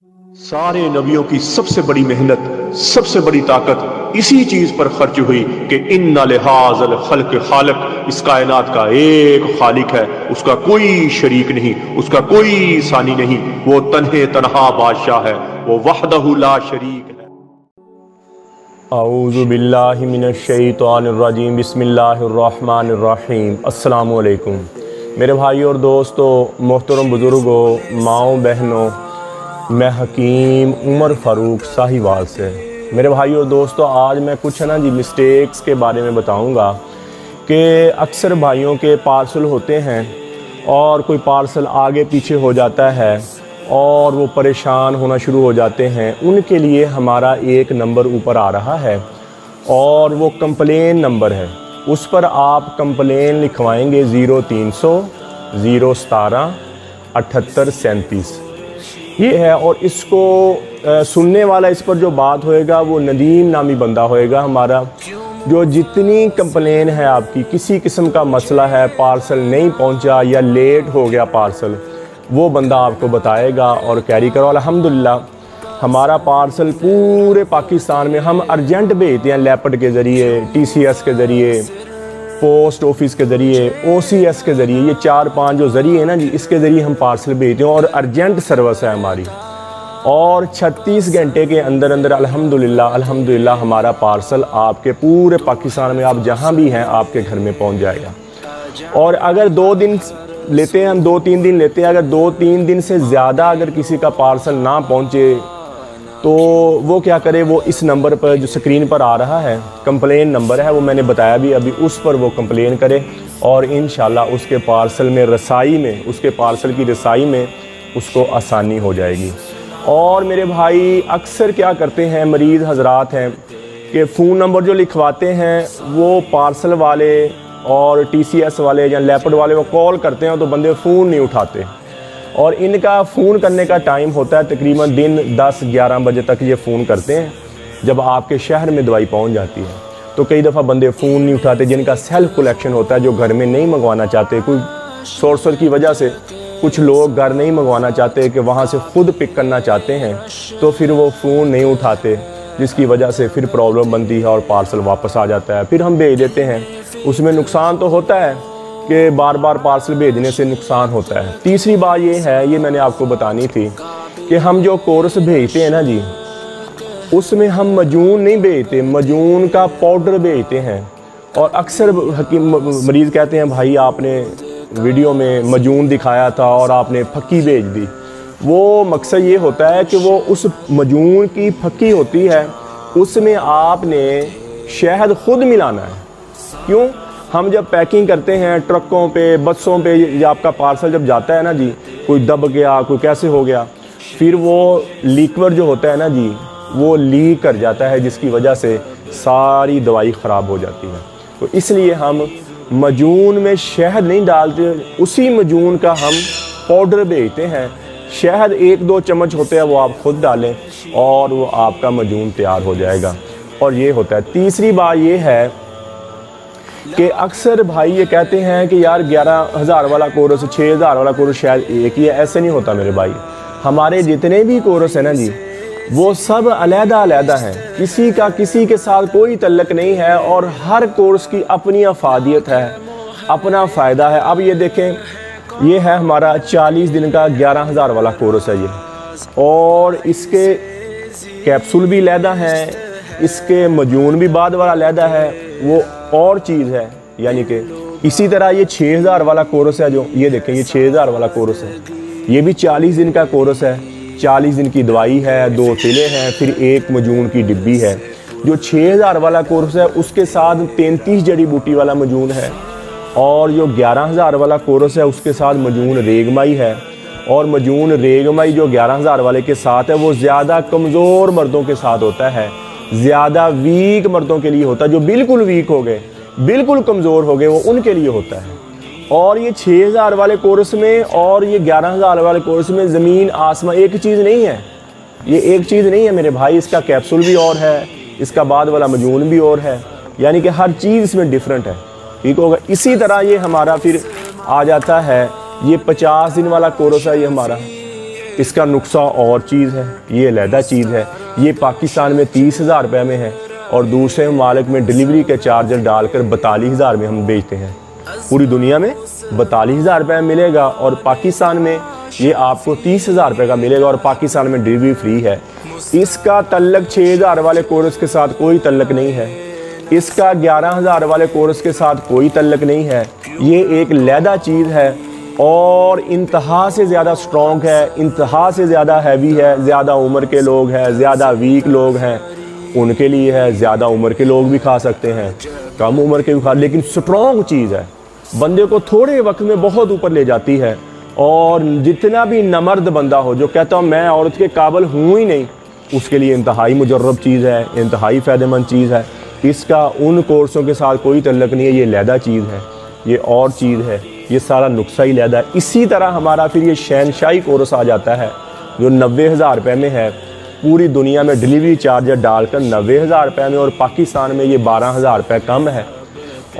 सारे नबियों की सबसे बड़ी मेहनत, सबसे बड़ी ताकत इसी चीज पर खर्च हुई कि इन्ना लिहाज़ल खल्क खालिक, इस कायनात का एक खालिक है, उसका कोई शरीक नहीं, उसका कोई सानी नहीं, वो तन्हे तन्हा बादशाह है, वो वहदहु ला शरीक है। औज़ु बिल्लाहि मिनश शैतानिर रजीम, बिस्मिल्लाहिर रहमानिर रहीम। अस्सलामु अलैकुम मेरे भाई और दोस्तों, मोहतरम बुज़ुर्गों, माओ बहनों, मैं हकीम उमर फ़ारूक साहिवाल से। मेरे भाई और दोस्तों, आज मैं कुछ मिस्टेक्स के बारे में बताऊंगा कि अक्सर भाइयों के पार्सल होते हैं और कोई पार्सल आगे पीछे हो जाता है और वो परेशान होना शुरू हो जाते हैं। उनके लिए हमारा एक नंबर ऊपर आ रहा है और वो कंप्लेन नंबर है। उस पर आप कंप्लेन लिखवाएंगे 0300 017 78 37, ये है। और इसको सुनने वाला, इस पर जो बात होएगा वो नदीम नामी बंदा होएगा हमारा। जो जितनी कंप्लेन है आपकी, किसी किस्म का मसला है, पार्सल नहीं पहुंचा या लेट हो गया पार्सल, वो बंदा आपको बताएगा और कैरी करो। अल्हम्दुलिल्लाह हमारा पार्सल पूरे पाकिस्तान में हम अर्जेंट भेजते हैं, लेपर्ड के ज़रिए, TCS के ज़रिए, पोस्ट ऑफिस के ज़रिए, OCS के ज़रिए, ये 4-5 जो ज़रिए हैं ना जी, इसके ज़रिए हम पार्सल भेजते हैं और अर्जेंट सर्विस है हमारी। और 36 घंटे के अंदर अंदर अल्हम्दुलिल्लाह हमारा पार्सल आपके पूरे पाकिस्तान में, आप जहां भी हैं, आपके घर में पहुंच जाएगा। और अगर 2 दिन लेते हैं हम, 2-3 दिन लेते हैं, अगर 2-3 दिन से ज़्यादा अगर किसी का पार्सल ना पहुँचे तो वो क्या करे, वो इस नंबर पर जो स्क्रीन पर आ रहा है, कंप्लेन नंबर है, वो मैंने बताया भी अभी, उस पर वो कंप्लेन करे और इंशाल्लाह उसके पार्सल में रसाई में, उसके पार्सल की रसाई में उसको आसानी हो जाएगी। और मेरे भाई अक्सर क्या करते हैं, मरीज़ हजरात हैं कि फ़ोन नंबर जो लिखवाते हैं वो पार्सल वाले और TCS वाले या लेपर्ड वाले वो कॉल करते हैं तो बंदे फ़ोन नहीं उठाते। और इनका फ़ोन करने का टाइम होता है तकरीबन दिन 10-11 बजे तक ये फ़ोन करते हैं, जब आपके शहर में दवाई पहुंच जाती है। तो कई दफ़ा बंदे फ़ोन नहीं उठाते, जिनका सेल्फ़ कलेक्शन होता है, जो घर में नहीं मंगवाना चाहते, कोई सोर्सर की वजह से कुछ लोग घर नहीं मंगवाना चाहते कि वहाँ से ख़ुद पिक करना चाहते हैं, तो फिर वो फ़ोन नहीं उठाते, जिसकी वजह से फिर प्रॉब्लम बनती है और पार्सल वापस आ जाता है। फिर हम भेज देते हैं, उसमें नुकसान तो होता है कि बार बार पार्सल भेजने से नुकसान होता है। तीसरी बात ये है, ये मैंने आपको बतानी थी कि हम जो कोर्स भेजते हैं ना जी, उसमें हम मजून नहीं भेजते, मजून का पाउडर भेजते हैं। और अक्सर हकीम मरीज़ कहते हैं, भाई आपने वीडियो में मजून दिखाया था और आपने फक्की भेज दी। वो मकसद ये होता है कि वो उस मजून की फक्की होती है, उसमें आपने शहद खुद मिलाना है। क्यों? हम जब पैकिंग करते हैं ट्रकों पे, बसों पे, या आपका पार्सल जब जाता है ना जी, कोई दब गया, कोई कैसे हो गया, फिर वो लिक्विड जो होता है ना जी, वो लीक कर जाता है, जिसकी वजह से सारी दवाई ख़राब हो जाती है। तो इसलिए हम मजून में शहद नहीं डालते, उसी मजून का हम पाउडर भेजते हैं। शहद 1-2 चम्मच होते हैं, वो आप खुद डालें और वो आपका मजून तैयार हो जाएगा। और ये होता है। तीसरी बात ये है कि अक्सर भाई ये कहते हैं कि यार 11,000 वाला कोर्स, 6,000 वाला कोर्स शायद एक ही है। ऐसे नहीं होता मेरे भाई, हमारे जितने भी कोर्स हैं ना जी, वो सब अलहदा हैं, किसी का किसी के साथ कोई तल्लक नहीं है और हर कोर्स की अपनी अफादियत है, अपना फ़ायदा है। अब ये देखें, ये है हमारा 40 दिन का 11,000 वाला कोर्स है ये, और इसके कैप्सूल भी अलहदा हैं, इसके मजून भी बाद वाला अलहदा है, वो और चीज़ है। यानी कि इसी तरह ये 6,000 वाला कोर्स है, जो ये देखें, ये 6,000 वाला कोर्स है, ये भी 40 दिन का कोर्स है। 40 दिन की दवाई है, 2 तिले हैं, फिर 1 मजून की डिब्बी है। जो 6,000 वाला कोर्स है उसके साथ 33 जड़ी बूटी वाला मजून है, और जो 11,000 वाला कोर्स है उसके साथ मजून रेगमाई है। और मजून रेगमाई जो 11,000 वाले के साथ है, वो ज़्यादा कमज़ोर मर्दों के साथ होता है, ज़्यादा वीक मर्दों के लिए होता है। जो बिल्कुल वीक हो गए, बिल्कुल कमज़ोर हो गए, वो उनके लिए होता है। और ये 6,000 वाले कोर्स में और ये 11,000 वाले कोर्स में ज़मीन आसमां एक चीज़ नहीं है, ये एक चीज़ नहीं है मेरे भाई। इसका कैप्सूल भी और है, इसका बाद वाला मजून भी और है, यानी कि हर चीज़ इसमें डिफरेंट है। ठीक होगा। इसी तरह ये हमारा फिर आ जाता है, ये 50 दिन वाला कोर्स है ये हमारा, इसका नुस्खा और चीज़ है, ये अलहदा चीज़ है। ये पाकिस्तान में 30,000 रुपये में है और दूसरे ममालिक में डिलीवरी के चार्जर डालकर 42,000 में हम बेचते हैं। पूरी दुनिया में 42,000 रुपये में मिलेगा और पाकिस्तान में ये आपको 30,000 रुपये का मिलेगा और पाकिस्तान में डिलीवरी फ्री है। इसका तल्लक 6,000 वाले कोर्स के साथ कोई तल्लक नहीं है, इसका 11,000 वाले कोर्स के साथ कोई तल्लक नहीं है। ये एक लहदा चीज़ है और इंतहा से ज़्यादा स्ट्रॉन्ग है, इंतहा से ज़्यादा हैवी है। ज़्यादा उम्र के लोग हैं, ज़्यादा वीक लोग हैं, उनके लिए है। ज़्यादा उम्र के लोग भी खा सकते हैं, कम उम्र के भी खा, लेकिन स्ट्रॉन्ग चीज़ है, बंदे को थोड़े वक्त में बहुत ऊपर ले जाती है। और जितना भी नमर्द बंदा हो जो कहता हूँ मैं औरत के काबिल हूँ ही नहीं, उसके लिए इंतहाई मुजर्रब चीज़ है, इंतहाई फ़ायदेमंद चीज़ है। इसका उन कोर्सों के साथ कोई तल्लक नहीं है, ये लहदा चीज़ है, ये और चीज़ है, ये सारा नुस्खा ही लहदा है। इसी तरह हमारा फिर ये शहनशाही कोर्स आ जाता है जो 90,000 रुपये में है, पूरी दुनिया में डिलीवरी चार्जर डालकर 90,000 रुपये में, और पाकिस्तान में ये 12,000 रुपये कम है।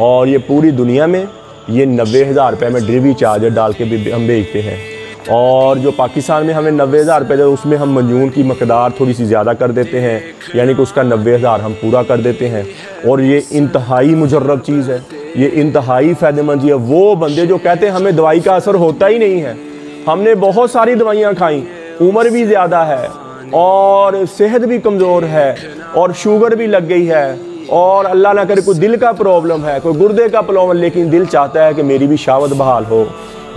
और ये पूरी दुनिया में ये 90,000 रुपये में डिलीवरी चार्जर डाल के भी हम बेचते हैं। और जो पाकिस्तान में हमें 90,000 रुपये जो उसमें हम मंजून की मकदार थोड़ी सी ज़्यादा कर देते हैं, यानी कि उसका 90,000 हम पूरा कर देते हैं। और ये इंतहाई मुजर्रब चीज़ है, ये इंतहाई फ़ायदेमंद चीज़ है। वो बंदे जो कहते हैं हमें दवाई का असर होता ही नहीं है, हमने बहुत सारी दवाइयाँ खाई, उम्र भी ज़्यादा है और सेहत भी कमज़ोर है और शुगर भी लग गई है और अल्लाह ना करे कोई दिल का प्रॉब्लम है, कोई गुर्दे का प्रॉब्लम, लेकिन दिल चाहता है कि मेरी भी शावत बहाल हो,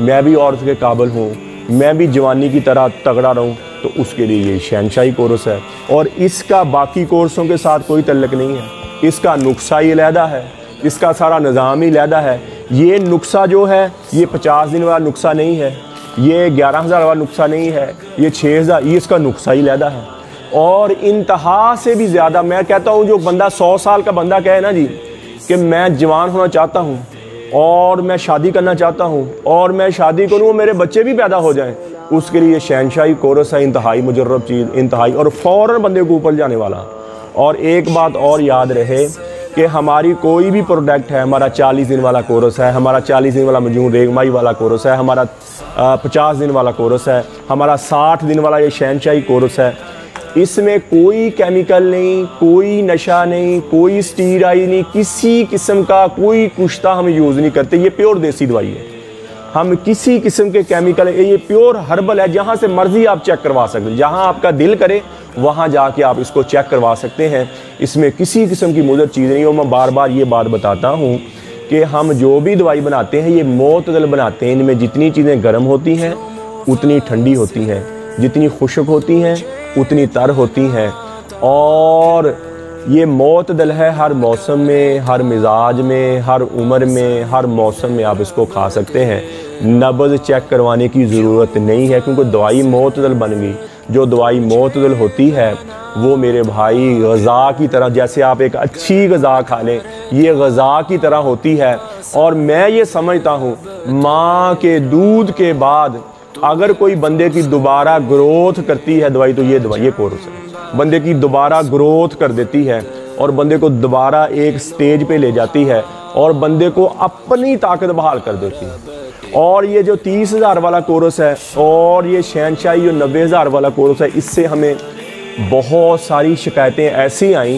मैं भी औरत के काबिल हूँ, मैं भी जवानी की तरह तगड़ा रहूँ, तो उसके लिए ये शहनशाही कोर्स है। और इसका बाकी कोर्सों के साथ कोई तल्लक नहीं है, इसका नुस्खा ही अलहदा है, इसका सारा निज़ाम ही अलहदा है। ये नुस्खा जो है ये 50 दिन वाला नुस्खा नहीं है, ये 11,000 वाला नुस्खा नहीं है, ये 6,000, ये इसका नुस्खा ही अलहदा है। और इंतहा से भी ज़्यादा मैं कहता हूँ, जो बंदा 100 साल का बंदा कहे ना जी कि मैं जवान होना चाहता हूँ और मैं शादी करना चाहता हूँ और मैं शादी करूँ मेरे बच्चे भी पैदा हो जाएं, उसके लिए शहनशाही कोर्स है, इंतहाई मुजर्रब चीज़, इंतहाई और फ़ौरन बंदे को ऊपर जाने वाला। और एक बात और याद रहे कि हमारी कोई भी प्रोडक्ट है, हमारा 40 दिन वाला कोर्स है, हमारा 40 दिन वाला मंजून रेगमाई वाला कोर्स है, हमारा 50 दिन वाला कोर्स है, हमारा 60 दिन वाला ये शहनशाही कोर्स है, इसमें कोई केमिकल नहीं, कोई नशा नहीं, कोई स्टीराइड नहीं, किसी किस्म का कोई कुश्ता हम यूज़ नहीं करते। ये प्योर देसी दवाई है, हम किसी किस्म के केमिकल, ये प्योर हर्बल है। जहाँ से मर्ज़ी आप चेक करवा सकते हैं, जहाँ आपका दिल करे वहाँ जाके आप इसको चेक करवा सकते हैं। इसमें किसी किस्म की मुज़र चीज़ नहीं हो। मैं बार बार ये बात बताता हूँ कि हम जो भी दवाई बनाते हैं ये मोतदल बनाते हैं। इनमें जितनी चीज़ें गर्म होती हैं उतनी ठंडी होती हैं, जितनी खुश्क होती हैं उतनी तर होती हैं। और ये मोतदल है, हर मौसम में, हर मिजाज में, हर उम्र में, हर मौसम में आप इसको खा सकते हैं। नब्ज़ चेक करवाने की ज़रूरत नहीं है क्योंकि दवाई मोतदल बन गई। जो दवाई मोतदल होती है वो मेरे भाई ग़ज़ा की तरह, जैसे आप एक अच्छी ग़ज़ा खा लें, ये ग़ज़ा की तरह होती है। और मैं ये समझता हूँ माँ के दूध के बाद अगर कोई बंदे की दोबारा ग्रोथ करती है दवाई, तो ये दवाई, ये कोर्स है, बंदे की दोबारा ग्रोथ कर देती है और बंदे को दोबारा एक स्टेज पे ले जाती है और बंदे को अपनी ताकत बहाल कर देती है। और ये जो 30,000 वाला कोर्स है और ये शहनशाही जो 90,000 वाला कोर्स है, इससे हमें बहुत सारी शिकायतें ऐसी आईं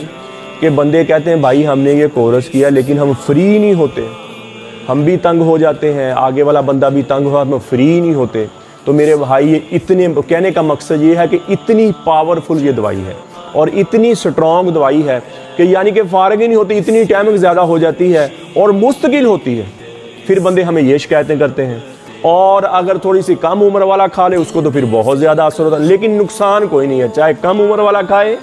कि बंदे कहते हैं भाई हमने ये कोर्स किया लेकिन हम फ्री नहीं होते, हम भी तंग हो जाते हैं, आगे वाला बंदा भी तंग हुआ, हम फ्री नहीं होते। तो मेरे भाई ये इतने, कहने का मकसद ये है कि इतनी पावरफुल ये दवाई है और इतनी स्ट्रॉन्ग दवाई है कि यानी कि फारग ही नहीं होती, इतनी टाइमिंग ज़्यादा हो जाती है और मुस्तकिल होती है। फिर बंदे हमें ये शिकायतें करते हैं। और अगर थोड़ी सी कम उम्र वाला खा ले उसको तो फिर बहुत ज़्यादा असर होता है, लेकिन नुकसान कोई नहीं है। चाहे कम उम्र वाला खाए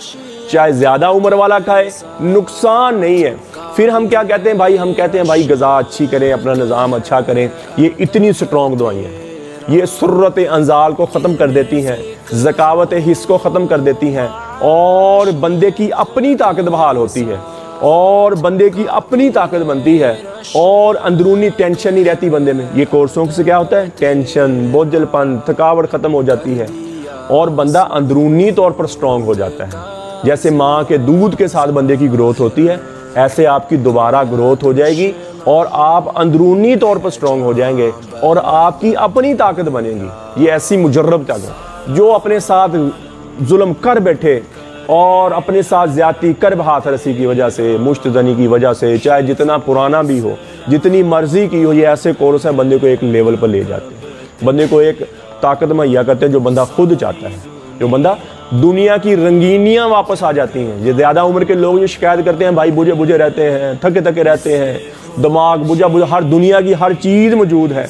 चाहे ज़्यादा उम्र वाला खाए, नुकसान नहीं है। फिर हम क्या कहते हैं भाई, हम कहते हैं भाई ग़ज़ा अच्छी करें, अपना निज़ाम अच्छा करें। ये इतनी स्ट्रॉन्ग दवाइयाँ हैं, ये सुर्रत अंजाल को ख़त्म कर देती हैं, ज़कावत हिस्स को ख़त्म कर देती हैं और बंदे की अपनी ताकत बहाल होती है और बंदे की अपनी ताकत बनती है और अंदरूनी टेंशन नहीं रहती बंदे में। ये कोर्सों से क्या होता है, टेंशन, बोझलपन, थकावट ख़त्म हो जाती है और बंदा अंदरूनी तौर पर स्ट्रॉन्ग हो जाता है। जैसे माँ के दूध के साथ बंदे की ग्रोथ होती है, ऐसे आपकी दोबारा ग्रोथ हो जाएगी और आप अंदरूनी तौर पर स्ट्रॉन्ग हो जाएंगे और आपकी अपनी ताकत बनेगी। ये ऐसी मुजर्रब ताकत। जो अपने साथ जुल्म कर बैठे और अपने साथ ज्यादती कर हाथ रसी की वजह से, मुश्तजनी की वजह से, चाहे जितना पुराना भी हो, जितनी मर्जी की हो, ये ऐसे कोर्स है बंदे को एक लेवल पर ले जाते हैं, बंदे को एक ताकत मुहैया करते हैं जो बंदा खुद चाहता है, जो बंदा दुनिया की रंगीनियाँ वापस आ जाती हैं। ये ज़्यादा उम्र के लोग जो शिकायत करते हैं भाई बुझे बुझे रहते हैं, थके थके रहते हैं, दिमाग बुझा बुझा, हर दुनिया की हर चीज़ मौजूद है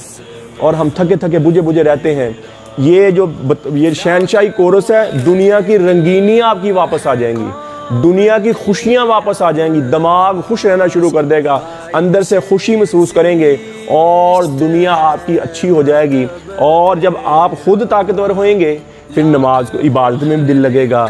और हम थके थके बुझे बुझे रहते हैं। ये शहनशाही कोर्स है, दुनिया की रंगीनियाँ आपकी वापस आ जाएंगी, दुनिया की खुशियाँ वापस आ जाएंगी, दिमाग खुश रहना शुरू कर देगा, अंदर से खुशी महसूस करेंगे और दुनिया आपकी अच्छी हो जाएगी। और जब आप खुद ताकतवर होएंगे फिर नमाज को, इबादत में भी दिल लगेगा,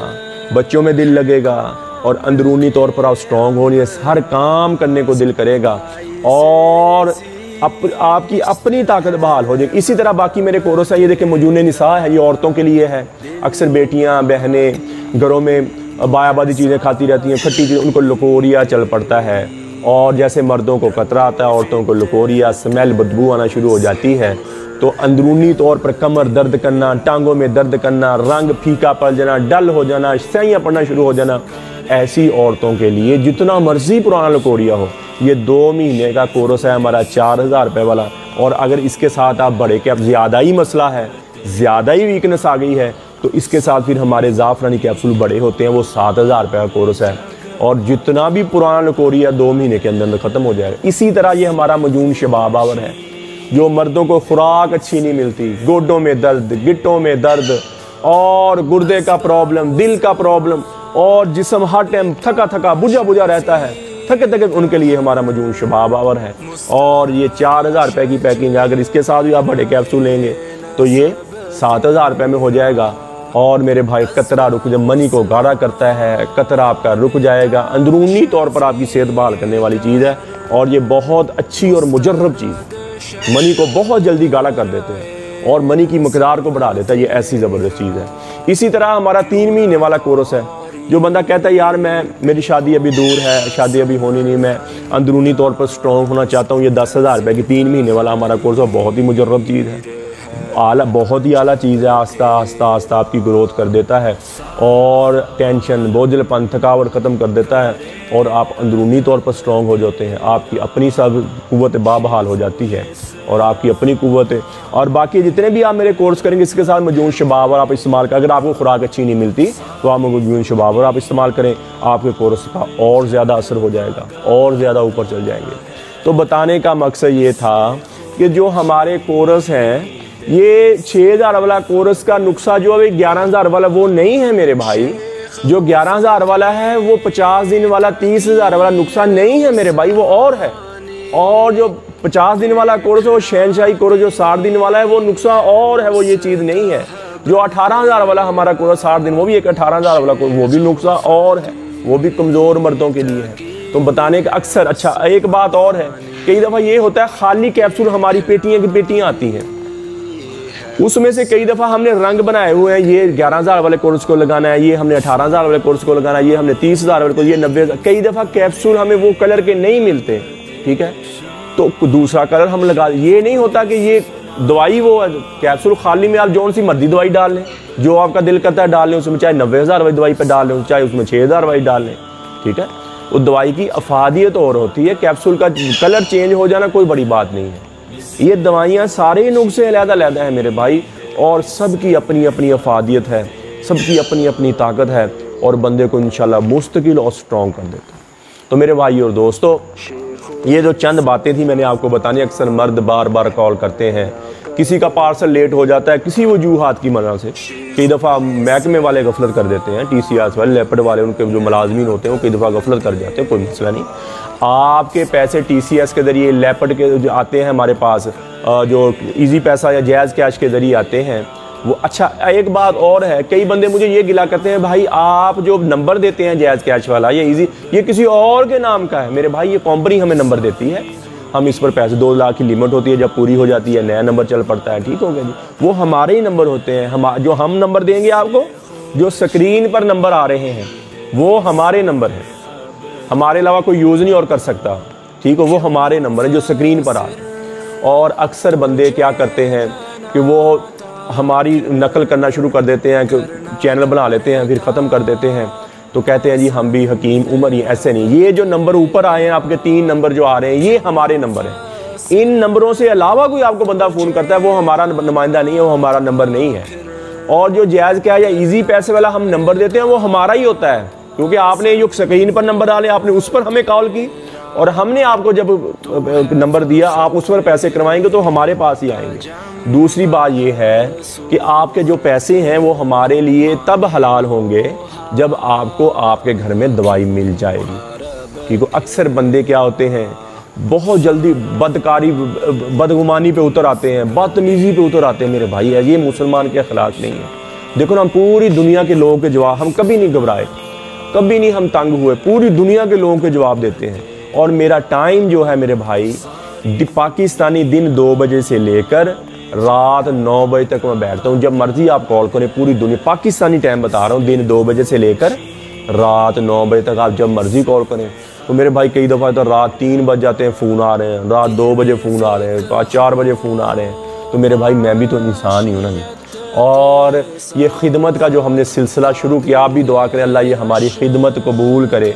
बच्चों में दिल लगेगा और अंदरूनी तौर पर आप स्ट्रॉन्ग होंगे, हर काम करने को दिल करेगा और आपकी अपनी ताकत बहाल हो जाएगी। इसी तरह बाकी मेरे कोर्स है, ये देखें मजूने निसा है, ये औरतों के लिए है। अक्सर बेटियां बहनें घरों में बायाबादी चीज़ें खाती रहती हैं, खट्टी चीज़ें, उनको लकोरिया चल पड़ता है और जैसे मर्दों को कतरा आता है, औरतों को लकोरिया, स्मेल, बदबू आना शुरू हो जाती है। तो अंदरूनी तौर पर कमर दर्द करना, टांगों में दर्द करना, रंग फीका पड़ जाना, डल हो जाना, स्याहियाँ पड़ना शुरू हो जाना, ऐसी औरतों के लिए जितना मर्जी पुराना लकोरिया हो, ये 2 महीने का कोर्स है हमारा 4000 रुपये वाला। और अगर इसके साथ आप बड़े के अब ज़्यादा ही मसला है, ज़्यादा ही वीकनेस आ गई है, तो इसके साथ फिर हमारे ज़ाफ़रानी कैप्सूल बड़े होते हैं, वो 7000 रुपये का कोर्स है और जितना भी पुराना लकोरिया 2 महीने के अंदर ख़त्म हो जाएगा। इसी तरह ये हमारा मजून शबाब आवर है, जो मर्दों को खुराक अच्छी नहीं मिलती, गोडों में दर्द, गिट्टों में दर्द और गुर्दे का प्रॉब्लम, दिल का प्रॉब्लम और जिस्म हर टाइम थका थका बुझा बुझा रहता है, थके थके, उनके लिए हमारा मजून शबाब आवर है। और ये 4000 रुपये की पैकिंग है। अगर इसके साथ भी आप बड़े कैप्सूल लेंगे तो ये 7000 रुपये में हो जाएगा। और मेरे भाई कतरा रुक, जब मनी को गाढ़ा करता है, कतरा आपका रुक जाएगा। अंदरूनी तौर पर आपकी सेहत बहाल करने वाली चीज़ है और ये बहुत अच्छी और मुजर्रब चीज़ है। मनी को बहुत जल्दी गाढ़ा कर देते हैं और मनी की मकदार को बढ़ा देता है। ये ऐसी ज़बरदस्त चीज़ है। इसी तरह हमारा 3 महीने वाला कोर्स है। जो बंदा कहता है यार मेरी शादी अभी दूर है, शादी अभी होनी नहीं, मैं अंदरूनी तौर पर स्ट्रॉन्ग होना चाहता हूँ, ये 10,000 रुपये की 3 महीने वाला हमारा कोर्स है। बहुत ही मुजर्रब चीज़ है, आला, बहुत ही आला चीज़ है। आस्ता आस्ता आस्ता आपकी ग्रोथ कर देता है और टेंशन, बोझलपन, थकावट ख़त्म कर देता है और आप अंदरूनी तौर पर स्ट्रॉन्ग हो जाते हैं। आपकी अपनी सब कुव्वत बाबहाल हो जाती है और आपकी अपनी कुव्वत। और बाकी जितने भी आप मेरे कोर्स करेंगे इसके साथ मजून शबाबर आप इस्तेमाल करें। अगर आपको खुराक अच्छी नहीं मिलती तो आप मजून शबाबर आप इस्तेमाल करें, आपके कोर्स का और ज़्यादा असर हो जाएगा और ज़्यादा ऊपर चल जाएंगे। तो बताने का मकसद ये था कि जो हमारे कोर्स हैं, ये 6000 वाला कोर्स का नुस्खा जो है 11000 वाला वो नहीं है मेरे भाई। जो 11000 वाला है वो 50 दिन वाला 30,000 वाला नुस्खा नहीं है मेरे भाई, वो और है। और जो 50 दिन वाला कोर्स है वो शहनशाही कोर्स, जो 60 दिन वाला है वो नुस्खा और है, वो ये चीज़ नहीं है। जो 18,000 वाला हमारा कोर्स 60 दिन, वो भी एक 18,000 वाला कोर्स, वो भी नुस्खा और है, वो भी कमज़ोर मर्दों के लिए है। तो बताने का अक्सर, अच्छा एक बात और है, कई दफ़ा ये होता है खाली कैप्सूल हमारी पेटियाँ की पेटियाँ आती हैं, उसमें से कई दफ़ा हमने रंग बनाए हुए हैं, ये 11,000 वाले कोर्स को लगाना है, ये हमने 18,000 वाले कोर्स को लगाना है, ये हमने 30,000 वाले को, ये 90,000। कई दफ़ा कैप्सूल हमें वो कलर के नहीं मिलते, ठीक है, तो दूसरा कलर हम लगा। ये नहीं होता कि ये दवाई वो कैप्सूल खाली में आप जौन सी मर्जी दवाई डाल लें, जो आपका दिल करता है डाल लें, उसमें चाहे 90,000 वाली दवाई पर डाल लें, चाहे उसमें 6,000 वाली डाल लें, ठीक है। वो दवाई की अफादियत और होती है, कैप्सूल का कलर चेंज हो जाना कोई बड़ी बात नहीं है। ये दवाइयाँ सारे नुस्खे अलग-अलग हैं मेरे भाई और सबकी अपनी अपनी अफादियत है, सबकी अपनी अपनी ताकत है और बंदे को इंशाल्लाह मुस्तकिल और स्ट्रॉन्ग कर देता है। तो मेरे भाई और दोस्तों, ये जो चंद बातें थी मैंने आपको बतानी। अक्सर मर्द बार बार कॉल करते हैं, किसी का पार्सल लेट हो जाता है किसी वजूहात की वजह से, कई दफ़ा महकमे वाले गफलत कर देते हैं, TCS वाले, लेपर्ड वाले, उनके जो मुलाजमीन होते हैं वो कई दफ़ा गफलत कर जाते हैं, कोई मसला नहीं। आपके पैसे TCS के ज़रिए, लेपर्ड के जो आते हैं हमारे पास, जो इजी पैसा या जायज़ कैश के ज़रिए आते हैं वो। अच्छा एक बात और है, कई बंदे मुझे ये गिला करते हैं, भाई आप जो नंबर देते हैं जायज़ कैश वाला या इजी, ये किसी और के नाम का है। मेरे भाई ये कंपनी हमें नंबर देती है, हम इस पर पैसे 2 लाख की लिमिट होती है, जब पूरी हो जाती है नया नंबर चल पड़ता है, ठीक हो गया जी। वो हमारे ही नंबर होते हैं, जो हम नंबर देंगे आपको, जो स्क्रीन पर नंबर आ रहे हैं वो हमारे नंबर हैं, हमारे अलावा कोई यूज़ नहीं और कर सकता, ठीक हो। वो हमारे नंबर हैं जो स्क्रीन पर आ रहे हैं। और अक्सर बंदे क्या करते हैं कि वो हमारी नकल करना शुरू कर देते हैं, कि चैनल बना लेते हैं, फिर ख़त्म कर देते हैं, तो कहते हैं जी हम भी हकीम उमर ही। ऐसे नहीं, ये जो नंबर ऊपर आए हैं आपके 3 नंबर जो आ रहे हैं, ये हमारे नंबर हैं। इन नंबरों से अलावा कोई आपको बंदा फ़ोन करता है वो हमारा नुमाइंदा नहीं है, वो हमारा नंबर नहीं है। और जो जायज़ क्या है या ईजी पैसे वाला हम नंबर देते हैं वो हमारा ही होता है, क्योंकि आपने जो स्क्रीन पर नंबर डाले आपने उस पर हमें कॉल की, और हमने आपको जब नंबर दिया आप उस पर पैसे करवाएंगे तो हमारे पास ही आएंगे। दूसरी बात ये है कि आपके जो पैसे हैं वो हमारे लिए तब हलाल होंगे जब आपको आपके घर में दवाई मिल जाएगी। क्योंकि अक्सर बंदे क्या होते हैं, बहुत जल्दी बदकारी बदगुमानी पे उतर आते हैं, बदतमीज़ी पे उतर आते हैं। मेरे भाई है, ये मुसलमान के अखलाक नहीं है। देखो ना, हम पूरी दुनिया के लोगों के जवाब, हम कभी नहीं घबराए, कभी नहीं हम तंग हुए, पूरी दुनिया के लोगों के जवाब देते हैं। और मेरा टाइम जो है मेरे भाई, पाकिस्तानी दिन 2 बजे से लेकर रात 9 बजे तक मैं बैठता हूँ। जब मर्जी आप कॉल करें, पूरी दुनिया, पाकिस्तानी टाइम बता रहा हूँ, दिन 2 बजे से लेकर रात 9 बजे तक आप जब मर्जी कॉल करें। तो मेरे भाई कई दफ़ा तो रात 3 बज जाते हैं, फ़ोन आ रहे हैं, रात 2 बजे फ़ोन आ रहे हैं, 4 बजे फ़ोन आ रहे हैं। तो मेरे भाई मैं भी तो इंसान ही हूँ ना। और ये खिदमत का जो हमने सिलसिला शुरू किया, आप भी दुआ करें अल्लाह ये हमारी खिदमत कबूल करे।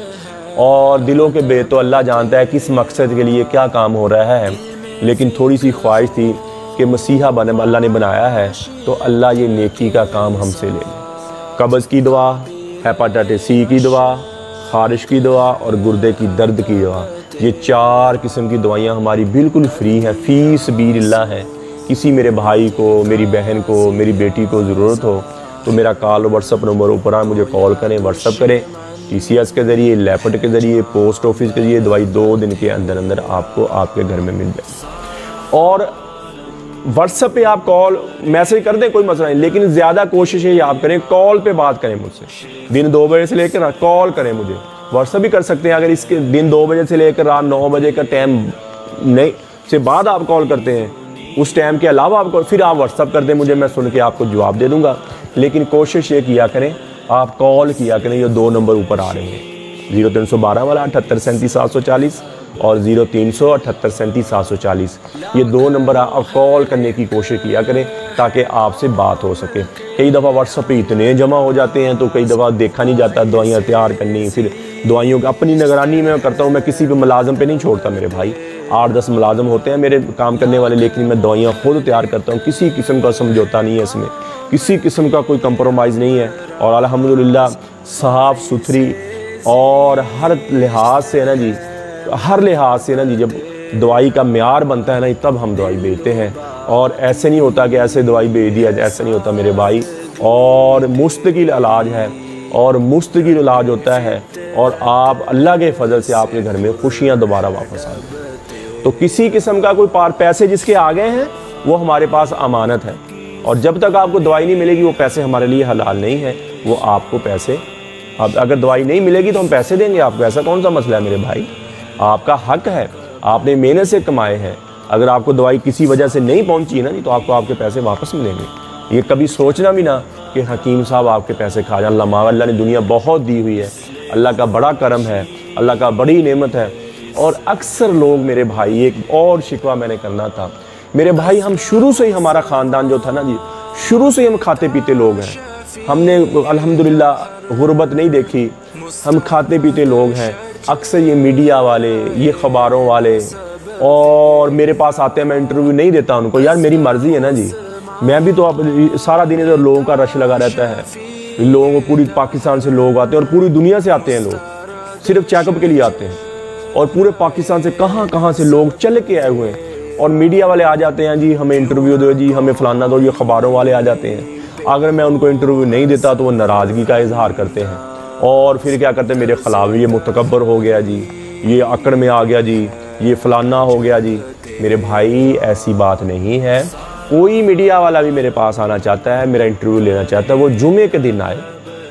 और दिलों के बेत तो अल्लाह जानता है किस मकसद के लिए क्या काम हो रहा है, लेकिन थोड़ी सी ख्वाहिश थी कि मसीहा बने अल्लाह ने बनाया है, तो अल्लाह ये नेकी का काम हमसे ले ले। कब्ज़ की दुआ, हेपाटाइटिस सी की दुआ, खारिश की दुआ और गुर्दे की दर्द की दुआ, ये 4 किस्म की दवाइयाँ हमारी बिल्कुल फ्री हैं, फ़ी सबीलिल्लाह है। किसी मेरे भाई को, मेरी बहन को, मेरी बेटी को ज़रूरत हो तो मेरा कॉल व्हाट्सअप नंबर ऊपर है, मुझे कॉल करें, व्हाट्सअप करें। TCS के ज़रिए, लैपट के ज़रिए, पोस्ट ऑफिस के ज़रिए दवाई 2 दिन के अंदर अंदर आपको आपके घर में मिल जाए। और व्हाट्सएप पे आप कॉल मैसेज कर दें, कोई मसला नहीं, लेकिन ज़्यादा कोशिश ये आप करें कॉल पे बात करें मुझसे। दिन 2 बजे से लेकर कॉल करें मुझे, व्हाट्सएप भी कर सकते हैं। अगर इसके दिन 2 बजे से लेकर रात 9 बजे का टाइम नहीं से बाद आप कॉल करते हैं, उस टाइम के अलावा आपको फिर आप व्हाट्सएप कर दें मुझे, मैं सुन के आपको जवाब दे दूँगा। लेकिन कोशिश ये किया करें आप कॉल किया करें। ये 2 नंबर ऊपर आ रहे हैं, 0312 वाला 78 37 740 और 0300 78 37 740, ये 2 नंबर आप कॉल करने की कोशिश किया करें ताकि आपसे बात हो सके। कई दफ़ा व्हाट्सएप पे इतने जमा हो जाते हैं तो कई दफ़ा देखा नहीं जाता, दवाइयाँ तैयार करनी, फिर दवाइयों की अपनी निगरानी में करता हूँ। मैं किसी भी मुलाजम पे नहीं छोड़ता मेरे भाई, 8-10 मुलाजम होते हैं मेरे काम करने वाले, लेकिन मैं दवाइयाँ खुद तैयार करता हूँ। किसी किस्म का समझौता नहीं है इसमें, किसी किस्म का कोई कंप्रोमाइज़ नहीं है। और अल्हम्दुलिल्लाह साफ़ सुथरी और हर लिहाज से है ना जी, हर लिहाज से ना जी, जब दवाई का म्यार बनता है ना तब हम दवाई बेचते हैं। और ऐसे नहीं होता कि ऐसे दवाई बेच दिया, ऐसा नहीं होता मेरे भाई। और मुस्तकिल इलाज है, और मुस्तकिल इलाज होता है, और आप अल्लाह के फजल से आपके घर में खुशियाँ दोबारा वापस आ गई। तो किसी किस्म का कोई पैसे जिसके आ गए हैं वो हमारे पास अमानत है, और जब तक आपको दवाई नहीं मिलेगी वो पैसे हमारे लिए हलाल नहीं है। वो आपको पैसे, अब अगर दवाई नहीं मिलेगी तो हम पैसे देंगे आपको, ऐसा कौन सा मसला है मेरे भाई? आपका हक है, आपने मेहनत से कमाए हैं। अगर आपको दवाई किसी वजह से नहीं पहुंची ना, नहीं तो आपको आपके पैसे वापस मिलेंगे। ये कभी सोचना भी ना कि हकीम साहब आपके पैसे खा जाए। अल्लाह ने दुनिया बहुत दी हुई है, अल्लाह का बड़ा करम है, अल्लाह का बड़ी नेमत है। और अक्सर लोग मेरे भाई, एक और शिकवा मैंने करना था मेरे भाई, हम शुरू से ही, हमारा ख़ानदान जो था ना जी, शुरू से ही हम खाते पीते लोग हैं। हमने अल्हम्दुलिल्लाह गुर्बत नहीं देखी, हम खाते पीते लोग हैं। अक्सर ये मीडिया वाले, ये खबरों वाले और मेरे पास आते हैं, मैं इंटरव्यू नहीं देता उनको, यार मेरी मर्ज़ी है ना जी, मैं भी तो अब सारा दिन इधर लोगों का रश लगा रहता है। लोगों को पूरी पाकिस्तान से लोग आते हैं और पूरी दुनिया से आते हैं लोग, सिर्फ चेकअप के लिए आते हैं। और पूरे पाकिस्तान से कहाँ कहाँ से लोग चल के आए हुए हैं, और मीडिया वाले आ जाते हैं जी हमें इंटरव्यू दो जी, हमें फलाना दो, ये खबरों वाले आ जाते हैं। अगर मैं उनको इंटरव्यू नहीं देता तो वो नाराज़गी का इजहार करते हैं, और फिर क्या करते हैं मेरे खिलाफ, ये मुतकब्बर हो गया जी, ये अकड़ में आ गया जी, ये फलाना हो गया जी। मेरे भाई ऐसी बात नहीं है। कोई मीडिया वाला भी मेरे पास आना चाहता है, मेरा इंटरव्यू लेना चाहता है, वो जुमे के दिन आए,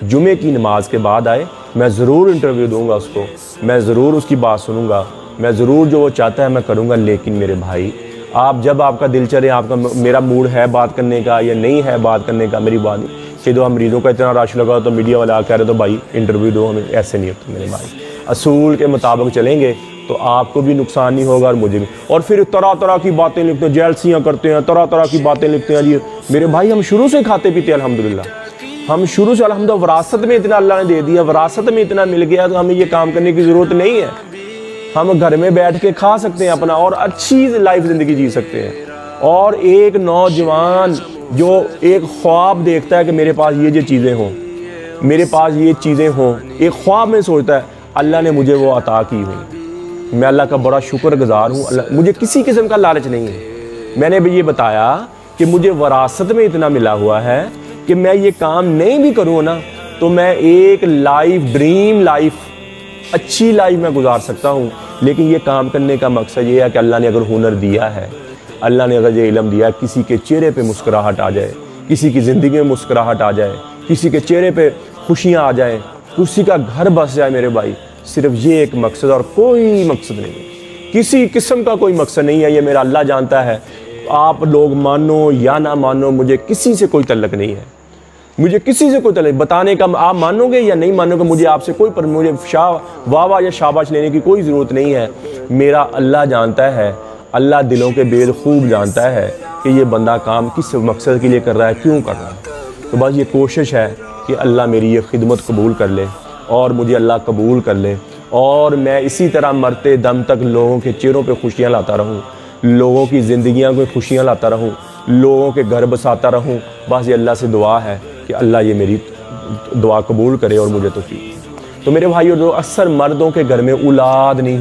जुमे की नमाज के बाद आए, मैं ज़रूर इंटरव्यू दूंगा उसको, मैं ज़रूर उसकी बात सुनूंगा, मैं ज़रूर जो वो चाहता है मैं करूंगा। लेकिन मेरे भाई, आप जब आपका दिल चले, आपका मेरा मूड है बात करने का या नहीं है बात करने का, मेरी बात कि दो मरीज़ों का इतना रश लगा तो मीडिया वाला कह रहे तो भाई इंटरव्यू दो, हमें ऐसे नहीं होता मेरे भाई। असूल के मुताबिक चलेंगे तो आपको भी नुकसान नहीं होगा और मुझे भी। और फिर तरह तरह की बातें लिखते हैं, जेलसियाँ करते हैं, तरह तरह की बातें लिखते हैं। जी मेरे भाई, हम शुरू से खाते पीते हैं अल्हम्दुलिल्लाह, हम शुरू से अल्हम्दुलिल्लाह विरासत में इतना अल्लाह ने दे दिया, विरासत में इतना मिल गया, तो हमें ये काम करने की ज़रूरत नहीं है। हम घर में बैठ के खा सकते हैं अपना और अच्छी लाइफ ज़िंदगी जी सकते हैं। और एक नौजवान जो एक ख्वाब देखता है कि मेरे पास ये चीज़ें हों, मेरे पास ये चीज़ें हों, एक ख्वाब में सोचता है, अल्लाह ने मुझे वो अता की हुई। मैं अल्लाह का बड़ा शुक्रगुजार हूँ। अल्लाह, मुझे किसी किस्म का लालच नहीं है। मैंने भी ये बताया कि मुझे विरासत में इतना मिला हुआ है कि मैं ये काम नहीं भी करूँ ना, तो मैं एक लाइफ, ड्रीम लाइफ, अच्छी लाइफ में गुजार सकता हूँ। लेकिन ये काम करने का मकसद ये है कि अल्लाह ने अगर हुनर दिया है, अल्लाह ने अगर ये इल्म दिया है, किसी के चेहरे पे मुस्कुराहट आ जाए, किसी की ज़िंदगी में मुस्कुराहट आ जाए, किसी के चेहरे पे खुशियाँ आ जाए, किसी का घर बस जाए मेरे भाई, सिर्फ ये एक मकसद और कोई मकसद नहीं है, किसी किस्म का कोई मकसद नहीं है। ये मेरा अल्लाह जानता है। आप लोग मानो या ना मानो, मुझे किसी से कोई तल्लक नहीं है, मुझे किसी से कोई तल्लक बताने का। आप मानोगे या नहीं मानोगे, मुझे आपसे कोई पर मुझे वाह या शाबाश लेने की कोई ज़रूरत नहीं है। मेरा अल्लाह जानता है, अल्लाह दिलों के बेद खूब जानता है कि ये बंदा काम किस मकसद के लिए कर रहा है, क्यों कर रहा है। तो बस ये कोशिश है कि अल्लाह मेरी ये खिदमत कबूल कर ले और मुझे अल्लाह कबूल कर ले, और मैं इसी तरह मरते दम तक लोगों के चेहरों पे खुशियाँ लाता रहूँ, लोगों की ज़िंदगियाँ को खुशियाँ लाता रहूँ, लोगों के घर बसाता रहूँ। बस ये अल्लाह से दुआ है कि अल्लाह ये मेरी दुआ कबूल करे और मुझे तौफीक। तो मेरे भाइयों, जो अक्सर मर्दों के घर में औलाद नहीं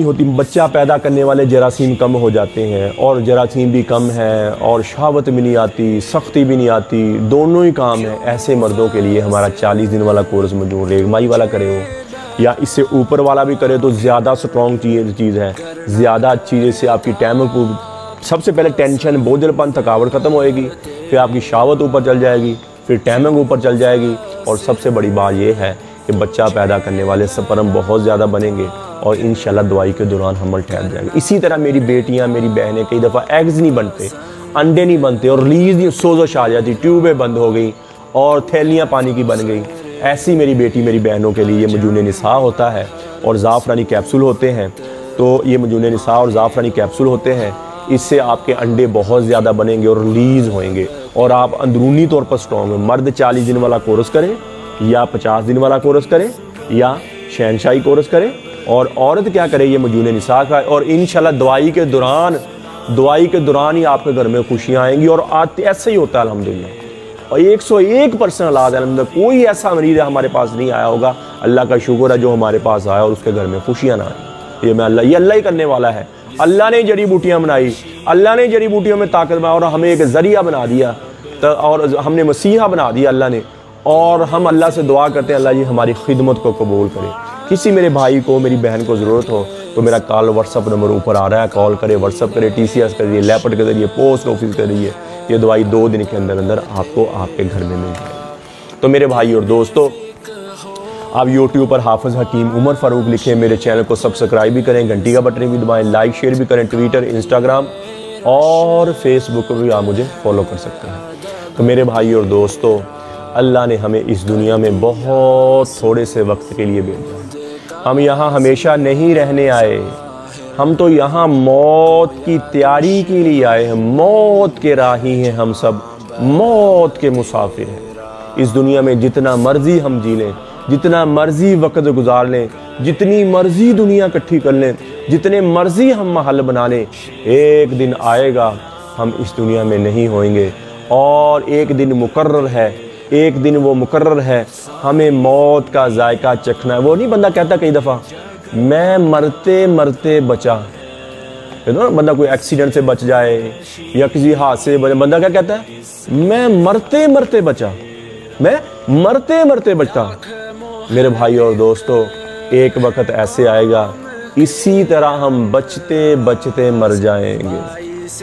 होती, बच्चा पैदा करने वाले जरासीम कम हो जाते हैं, और जरासीम भी कम है और शहावत भी नहीं आती, सख्ती भी नहीं आती, दोनों ही काम है। ऐसे मर्दों के लिए हमारा 40 दिन वाला कोर्स मौजूद, रेगमाई वाला करे हो या इससे ऊपर वाला भी करे तो ज़्यादा स्ट्रॉन्ग चीज़ है। ज़्यादा चीज़ें से आपकी टाइम को, सबसे पहले टेंशन, बोझलपन, थकावट ख़त्म होएगी, फिर आपकी शहावत ऊपर चल जाएगी, फिर टाइमिंग ऊपर चल जाएगी, और सबसे बड़ी बात यह है कि बच्चा पैदा करने वाले स्पर्म बहुत ज़्यादा बनेंगे और इंशाल्लाह दवाई के दौरान हमल ठहर जाएंगे। इसी तरह मेरी बेटियां, मेरी बहनें, कई दफ़ा एग्स नहीं बनते, अंडे नहीं बनते और रिलीज नहीं, सोजश आ जाती, ट्यूबें बंद हो गई और थैलियाँ पानी की बन गई। ऐसी मेरी बेटी, मेरी बहनों के लिए ये मजून निसा होता है और ज़ाफ़रानी कैप्सूल होते हैं। तो ये मजून निसा और ज़ाफ़रानी कैप्सूल होते हैं, इससे आपके अंडे बहुत ज़्यादा बनेंगे और रिलीज़ होएंगे और आप अंदरूनी तौर पर स्ट्रॉन्ग हैं। मर्द 40 दिन वाला कोर्स करें या 50 दिन वाला कोर्स करें या शहनशाही कोर्स करें, और औरत क्या करे, ये मजून निसा का। और इंशाल्लाह दवाई के दौरान ही आपके घर में खुशियाँ आएंगी। और आते ऐसा ही होता है अल्हम्दुलिल्लाह, और 101% औलाद है अल्हम्दुलिल्लाह। कोई ऐसा मरीज हमारे पास नहीं आया होगा, अल्लाह का शुक्र है, जो हमारे पास आया और उसके घर में खुशियाँ ना आई। ये अल्लाह ही करने वाला है। अल्लाह ने जड़ी बूटियाँ बनाई, अल्लाह ने जड़ी बूटियों में ताकत बनाई और हमें एक ज़रिया बना दिया, और हमने मसीहा बना दिया अल्लाह ने। और हम अल्लाह से दुआ करते हैं, अल्लाह जी हमारी खिदमत को कबूल करे। किसी मेरे भाई को, मेरी बहन को ज़रूरत हो तो मेरा कॉल व्हाट्सअप नंबर ऊपर आ रहा है, कॉल करे, व्हाट्सअप करे, TCS के जरिए, लैपट के जरिए, पोस्ट ऑफिस के जरिए। ये दवाई 2 दिन के अंदर अंदर आपको आपके घर में मिल जाएगी। तो मेरे भाई और दोस्तों, आप YouTube पर हाफिज़ हकीम उमर फ़ारूक लिखें, मेरे चैनल को सब्सक्राइब भी करें, घंटी का बटन भी दबाएं, लाइक शेयर भी करें। ट्विटर, इंस्टाग्राम और फेसबुक पर भी आप मुझे फॉलो कर सकते हैं। तो मेरे भाई और दोस्तों, अल्लाह ने हमें इस दुनिया में बहुत थोड़े से वक्त के लिए भेजा। हम यहाँ हमेशा नहीं रहने आए, हम तो यहाँ मौत की तैयारी के लिए आए हैं। मौत के राही हैं हम सब, मौत के मुसाफिर हैं। इस दुनिया में जितना मर्जी हम जी लें, जितना मर्जी वक्त गुजार लें, जितनी मर्जी दुनिया इकट्ठी कर लें, जितने मर्जी हम महल बना लें, एक दिन आएगा हम इस दुनिया में नहीं होंगे। और एक दिन मुकर्रर है, एक दिन वो मुकर्रर है, हमें मौत का जायका चखना है। वो नहीं बंदा कहता कई दफ़ा, मैं मरते मरते बचा, ना बंदा कोई एक्सीडेंट से बच जाए या किसी हादसे से बचा, बंदा क्या कहता है, मैं मरते मरते बचा, मैं मरते मरते बचता। मेरे भाई और दोस्तों, एक वक्त ऐसे आएगा, इसी तरह हम बचते बचते मर जाएंगे।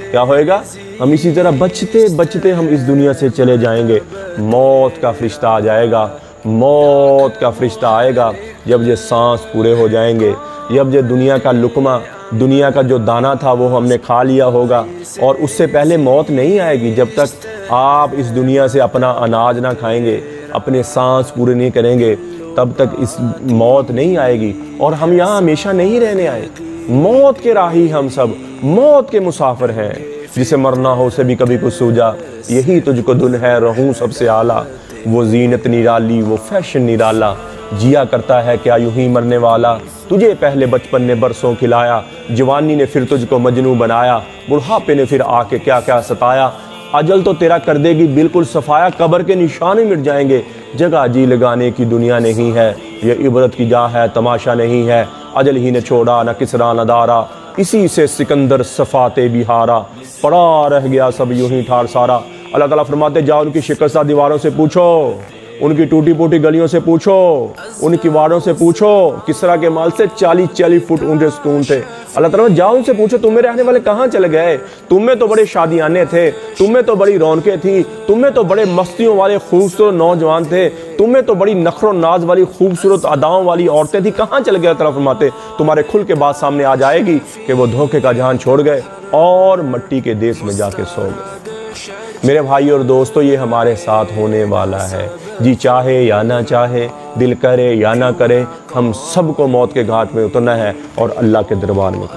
क्या होएगा, हम इसी तरह बचते बचते हम इस दुनिया से चले जाएंगे। मौत का फरिश्ता आ जाएगा, मौत का फरिश्ता आएगा जब ये सांस पूरे हो जाएंगे, जब ये दुनिया का लुकमा, दुनिया का जो दाना था वो हमने खा लिया होगा। और उससे पहले मौत नहीं आएगी जब तक आप इस दुनिया से अपना अनाज ना खाएंगे, अपने सांस पूरे नहीं करेंगे, तब तक इस मौत नहीं आएगी और हम यहाँ हमेशा नहीं रहने आए। मौत के राही हम सब, मौत के मुसाफिर हैं। जिसे मरना हो उसे भी कभी कुछ सूझा, यही तुझको धुन है रहूं सबसे आला। वो जीनत निराली, वो फैशन निराला, जिया करता है क्या यूं ही मरने वाला। तुझे पहले बचपन ने बरसों खिलाया, जवानी ने फिर तुझको मजनू बनाया, बुढ़ापे ने फिर आके क्या क्या सताया। अजल तो तेरा कर देगी बिल्कुल सफाया, कब्र के निशान मिट जाएंगे। जगह जी लगाने की दुनिया नहीं है, ये इबरत की जा है तमाशा नहीं है। अजल ही ने छोड़ा न किसरा न दारा, इसी से सिकंदर सफाते बिहारा। पड़ा रह गया सब यूं ही ठार सारा। अल्लाह ताला फरमाते जाओ उनकी शिकस्ता दीवारों से पूछो, उनकी टूटी फूटी गलियों से पूछो, उनकी वाड़ों से पूछो। किसरा के माल से 40-40 फुट ऊंचे स्तून थे। अल्लाह ताला जाओ उनसे पूछो तुम्हें रहने वाले कहाँ चले गए। तुम्हें तो बड़े शादियाने थे, तुम्हें तो बड़ी रौनकें थी, तुम्हें तो बड़े मस्तियों वाले खूबसूरत नौजवान थे, तुम्हें तो बड़ी नखरो नाज वाली खूबसूरत अदाओं वाली औरतें थी, कहाँ चले गए। अल्लाह फरमाते तुम्हारे खुल के बाद सामने आ जाएगी कि वो धोखे का जहान छोड़ गए और मिट्टी के देश में जाके सो गए। मेरे भाई और दोस्तों, ये हमारे साथ होने वाला है। जी चाहे या ना चाहे, दिल करे या ना करे, हम सबको मौत के घाट में उतरना है और अल्लाह के दरबार में।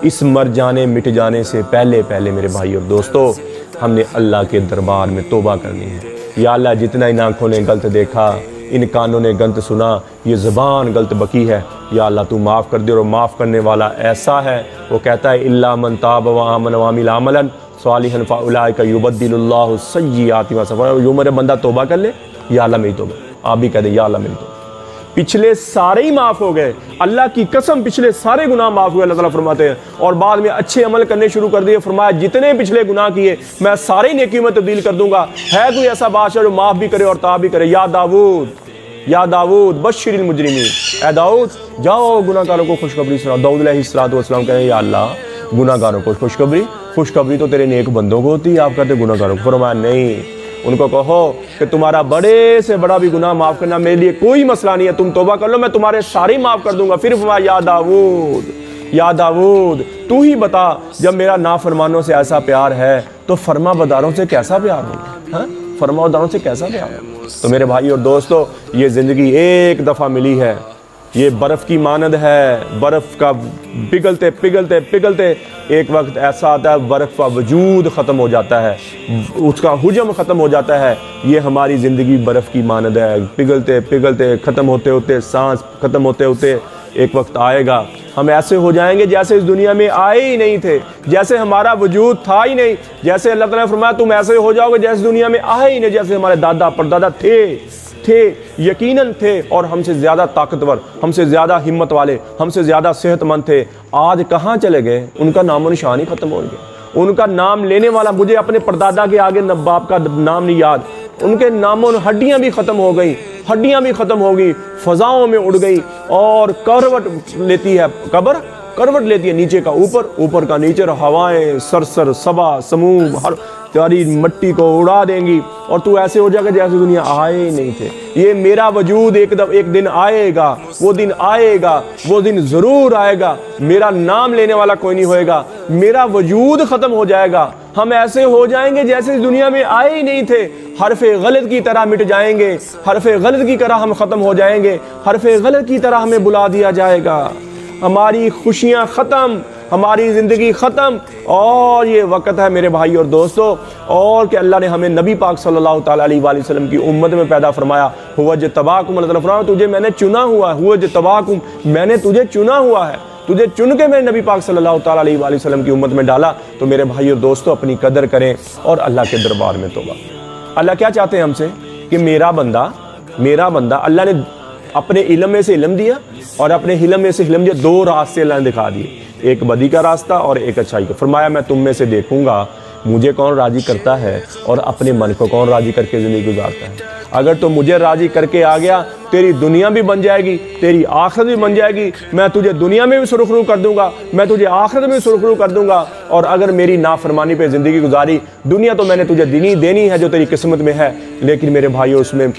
इस मर जाने मिट जाने से पहले पहले मेरे भाई और दोस्तों, हमने अल्लाह के दरबार में तौबा करनी है। या अल्लाह, जितना इन आँखों ने गलत देखा, इन कानों ने गलत सुना, ये ज़बान गलत बकी है, या अल्लाह तू माफ़ कर दे। और माफ़ करने वाला ऐसा है, वो कहता है इल्ला मन ताब व आमन व अमिल अमलन सालिहन फउलाइका युबद्दिलुल्लाहु सय्यिआति मा सफ़ा। जो मेरे बंदा तौबा कर ले, या अल्लाह मेरी तौबा। आप भी कह दे या अल्लाह मेरी तौबा। पिछले सारे ही माफ़ हो गए, अल्लाह की कसम पिछले सारे गुनाह माफ़ हुए। अल्लाह ताला फरमाते हैं और बाद में अच्छे अमल करने शुरू कर दिए। फरमाया जितने पिछले गुनाह किए मैं सारे नेकी में तब्दील कर दूंगा। है कोई ऐसा बादशाह जो माफ़ भी करे और ताब भी करे। या दाऊद बश्शिरिल मुजरिमीन, ए दाऊद जाओ गुनाहगारों को खुशखबरी सुनाओ। दाऊद अलैहिस्सलाम कह रहे हैं या अल्लाह गुनाहगारों को खुशखबरी तो तेरे नेक बंदों को होती है, आप कहते गुनाहगारों को। फरमाया नहीं, उनको कहो कि तुम्हारा बड़े से बड़ा भी गुनाह माफ़ करना मेरे लिए कोई मसला नहीं है, तुम तौबा कर लो, मैं तुम्हारे सारे माफ़ कर दूंगा। फिर फरमाया या दाऊद तू ही बता, जब मेरा नाफरमानों से ऐसा प्यार है तो फरमाबरदारों से कैसा प्यार होगा। फरमाबरदारों से कैसा प्यार होगा। तो मेरे भाई और दोस्तों, ये ज़िंदगी एक दफ़ा मिली है, ये बर्फ़ की मानद है। बर्फ़ का पिघलते पिघलते पिघलते एक वक्त ऐसा आता है बर्फ़ का वजूद ख़त्म हो जाता है, उसका हुजम ख़त्म हो जाता है। ये हमारी ज़िंदगी बर्फ़ की मानद है, पिघलते पिघलते ख़त्म होते होते, सांस ख़त्म होते होते एक वक्त आएगा हम ऐसे हो जाएंगे जैसे इस दुनिया में आए ही नहीं थे, जैसे हमारा वजूद था ही नहीं। जैसे अल्लाह ताला ने फरमाया तुम ऐसे हो जाओगे जैसे दुनिया में आए ही नहीं, जैसे हमारे दादा परदादा थे यकीनन थे और हमसे ज़्यादा ताकतवर, हमसे ज़्यादा हिम्मत वाले, हमसे ज़्यादा सेहतमंद थे। आज कहाँ चले गए, उनका नामो निशान ही ख़त्म हो गया। उनका नाम लेने वाला, मुझे अपने परदादा के आगे बाप का नाम नहीं याद, उनके नामों हड्डियाँ भी ख़त्म हो गई, हड्डियाँ भी ख़त्म हो गई, फ़ज़ाओं में उड़ गई और करवट लेती है कब्र, करवट लेती है नीचे का ऊपर, ऊपर का नीचे, हवाएं सरसर सबा समूह हर तेरी मिट्टी को उड़ा देंगी और तू ऐसे हो जाएगा जैसे दुनिया आए नहीं थे। ये मेरा वजूद एक दिन आएगा, वो दिन आएगा, वो दिन ज़रूर आएगा। मेरा नाम लेने वाला कोई नहीं होएगा, मेरा वजूद ख़त्म हो जाएगा। हम ऐसे हो जाएंगे जैसे इस दुनिया में आए ही नहीं थे, हरफ़े गलत की तरह मिट जाएंगे, हरफ़े गलत की तरह हम ख़त्म हो जाएंगे, हरफ़े गलत की तरह हमें बुला दिया जाएगा। हमारी खुशियाँ ख़त्म, हमारी ज़िंदगी ख़त्म। और ये वक़्त है मेरे भाई और दोस्तों, और कि अल्लाह ने हमें नबी पाक सल्लल्लाहु ताला अलैहि वसल्लम की उम्मत में पैदा फरमाया। हुवा जतबाकुम, अल्लाह ताला फरमाया तुझे मैंने चुना हुआ है। हुवा जतबाकुम, मैंने तुझे चुना हुआ है, तुझे चुन के मैंने नबी पाक सल्लल्लाहु ताला अलैहि वसल्लम की उम्मत में डाला। तो मेरे भाई और दोस्तों, अपनी कदर करें और अल्लाह के दरबार में तौबा। अल्लाह क्या चाहते हैं हमसे कि मेरा बंदा अल्लाह ने अपने इल्म में से इल्म दिया और अपने हिलम में से हिलम दिया, दो रास्ते अल्लाह ने दिखा दिए, एक बदी का रास्ता और एक अच्छाई का। फरमाया मैं तुम में से देखूंगा मुझे कौन राजी करता है और अपने मन को कौन राजी करके ज़िंदगी गुजारता है। अगर तो मुझे राजी करके आ गया, तेरी दुनिया भी बन जाएगी, तेरी आखिरत भी बन जाएगी। मैं तुझे दुनिया में भी सुरखरू कर दूंगा, मैं तुझे आखिरत में भी सुरखरू कर दूंगा। और अगर मेरी नाफरमानी पे ज़िंदगी गुजारी, दुनिया तो मैंने तुझे देनी है जो तेरी किस्मत में है, लेकिन मेरे भाइयों उसमें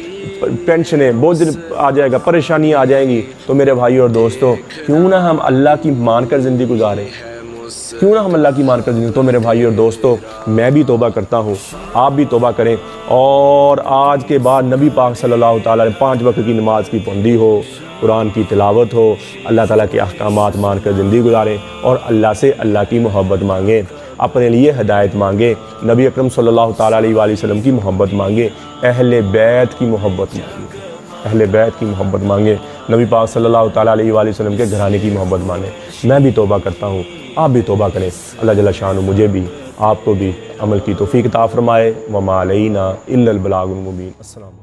टेंशनें, बोझ आ जाएगा, परेशानियाँ आ जाएंगी। तो मेरे भाइयों और दोस्तों, क्यों ना हम अल्लाह की मानकर ज़िंदगी गुजारें, क्यों ना हम अल्लाह की मानकर ज़िंदगी। तो मेरे भाई और दोस्तों, मैं भी तौबा करता हूँ, आप भी तौबा करें और आज के बाद नबी पाक सल्लल्लाहु ताला अलैहि 5 वक्त की नमाज की पाबंदी हो, कुरान की तिलावत हो, अल्लाह ताला के अहकामात मानकर ज़िंदगी गुजारें और अल्लाह से अल्लाह की मोहब्बत मांगें, अपने लिए हिदायत मांगें, नबी अकरम सल्लल्लाहु ताला अलैहि वसल्लम की मोहब्बत मांगें, अहले बैत की मोहब्बत मांगें, अहले बैत की मोहब्बत मांगें, नबी पाक सल्लल्लाहु ताला अलैहि वसल्लम के घराने की मोहब्बत मांगें। मैं भी तौबा करता हूँ, आप भी तौबा करें। अल्लाह जल्ल शानु मुझे भी आपको भी अमल की तौफीक अता फरमाए। वमा अलैना इल्लल बलागुल मुबीन। अस्सलाम।